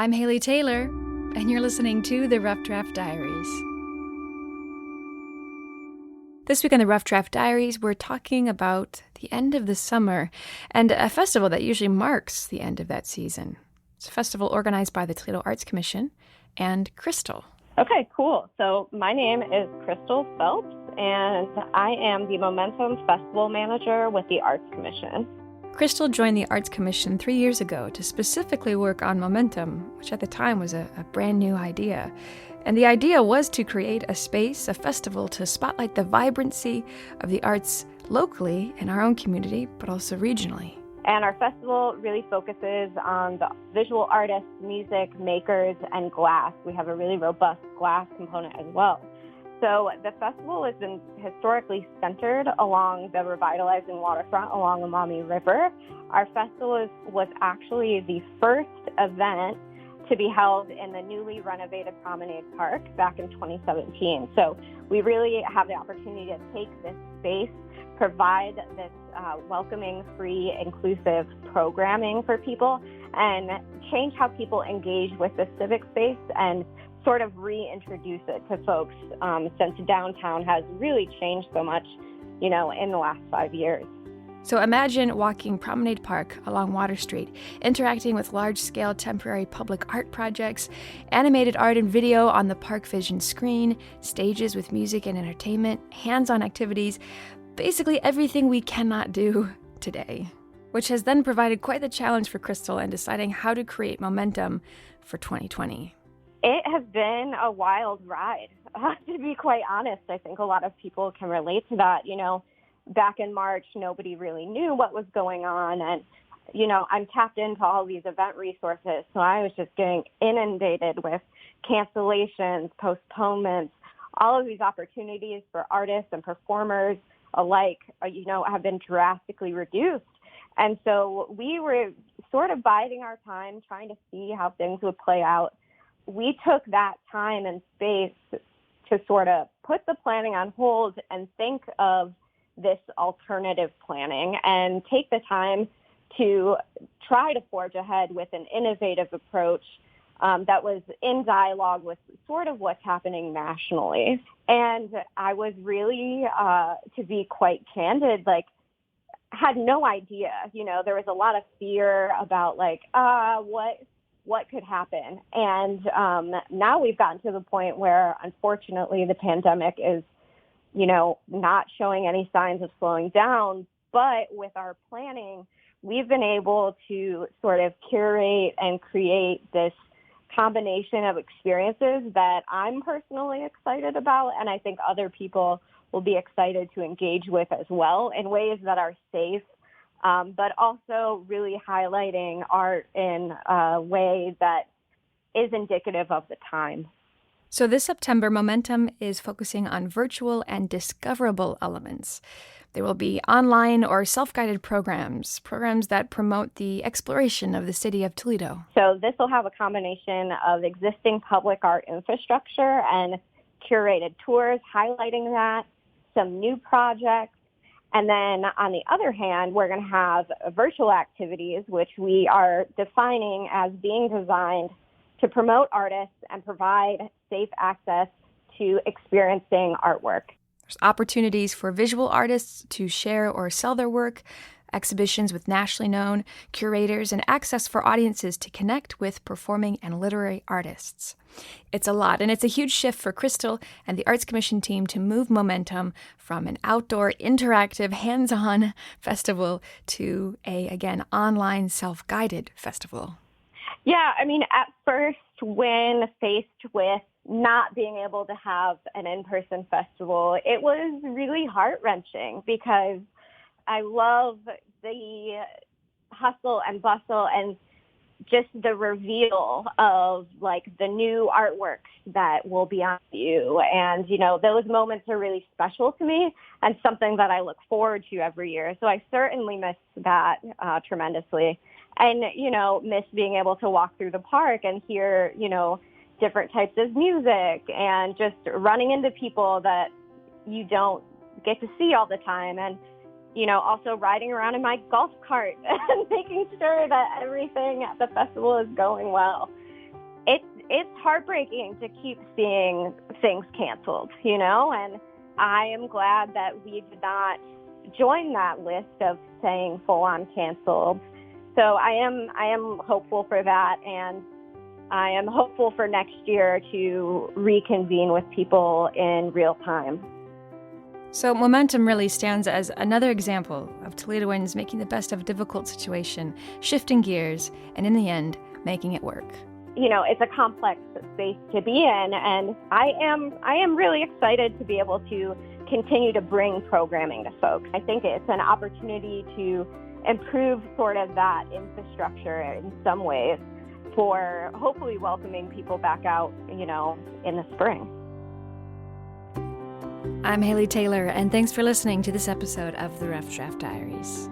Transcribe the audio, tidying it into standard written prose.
I'm Haley Taylor, and you're listening to the Rough Draft Diaries. This week on the Rough Draft Diaries, we're talking about the end of the summer and a festival that usually marks the end of that season. It's a festival organized by the Toledo Arts Commission and Crystal. Okay, cool. So my name is Crystal Phelps, and I am the Momentum Festival Manager with the Arts Commission. Crystal joined the Arts Commission 3 years ago to specifically work on Momentum, which at the time was a brand new idea. And the idea was to create a space, a festival, to spotlight the vibrancy of the arts locally in our own community, but also regionally. And our festival really focuses on the visual artists, music makers, and glass. We have a really robust glass component as well. So the festival has been historically centered along the revitalizing waterfront along the Maumee River. Our festival was actually the first event to be held in the newly renovated Promenade Park back in 2017. So we really have the opportunity to take this space, provide this welcoming, free, inclusive programming for people, and change how people engage with the civic space and sort of reintroduce it to folks since downtown has really changed so much, in the last 5 years. So imagine walking Promenade Park along Water Street, interacting with large-scale temporary public art projects, animated art and video on the Park Vision screen, stages with music and entertainment, hands-on activities, basically everything we cannot do today, which has then provided quite the challenge for Crystal in deciding how to create momentum for 2020. It has been a wild ride, to be quite honest. I think a lot of people can relate to that. Back in March, nobody really knew what was going on. And, I'm tapped into all these event resources. So I was just getting inundated with cancellations, postponements, all of these opportunities for artists and performers alike, have been drastically reduced. And so we were sort of biding our time, trying to see how things would play out. We took that time and space to sort of put the planning on hold and think of this alternative planning and take the time to try to forge ahead with an innovative approach that was in dialogue with sort of what's happening nationally. And I was really, to be quite candid, had no idea. There was a lot of fear about what could happen. And now we've gotten to the point where, unfortunately, the pandemic is, not showing any signs of slowing down. But with our planning, we've been able to sort of curate and create this combination of experiences that I'm personally excited about, and I think other people will be excited to engage with as well in ways that are safe, but also really highlighting art in a way that is indicative of the time. So this September, Momentum is focusing on virtual and discoverable elements. There will be online or self-guided programs that promote the exploration of the city of Toledo. So this will have a combination of existing public art infrastructure and curated tours highlighting that, some new projects. And then on the other hand, we're going to have virtual activities, which we are defining as being designed to promote artists and provide safe access to experiencing artwork. There's opportunities for visual artists to share or sell their work, exhibitions with nationally known curators, and access for audiences to connect with performing and literary artists. It's a lot, and it's a huge shift for Crystal and the Arts Commission team to move Momentum from an outdoor, interactive, hands-on festival to again, online, self-guided festival. Yeah, at first, when faced with not being able to have an in-person festival, it was really heart-wrenching because I love the hustle and bustle and just the reveal of the new artworks that will be on view. And, those moments are really special to me and something that I look forward to every year. So I certainly miss that tremendously. And, miss being able to walk through the park and hear, different types of music and just running into people that you don't get to see all the time. And, also riding around in my golf cart and making sure that everything at the festival is going well. it's heartbreaking to keep seeing things canceled, and I am glad that we did not join that list of saying full on canceled. So I am hopeful for that, and I am hopeful for next year to reconvene with people in real time. So Momentum really stands as another example of Toledoens making the best of a difficult situation, shifting gears, and in the end, making it work. It's a complex space to be in, and I am really excited to be able to continue to bring programming to folks. I think it's an opportunity to improve sort of that infrastructure in some ways for hopefully welcoming people back out, in the spring. I'm Haley Taylor, and thanks for listening to this episode of the Rough Draft Diaries.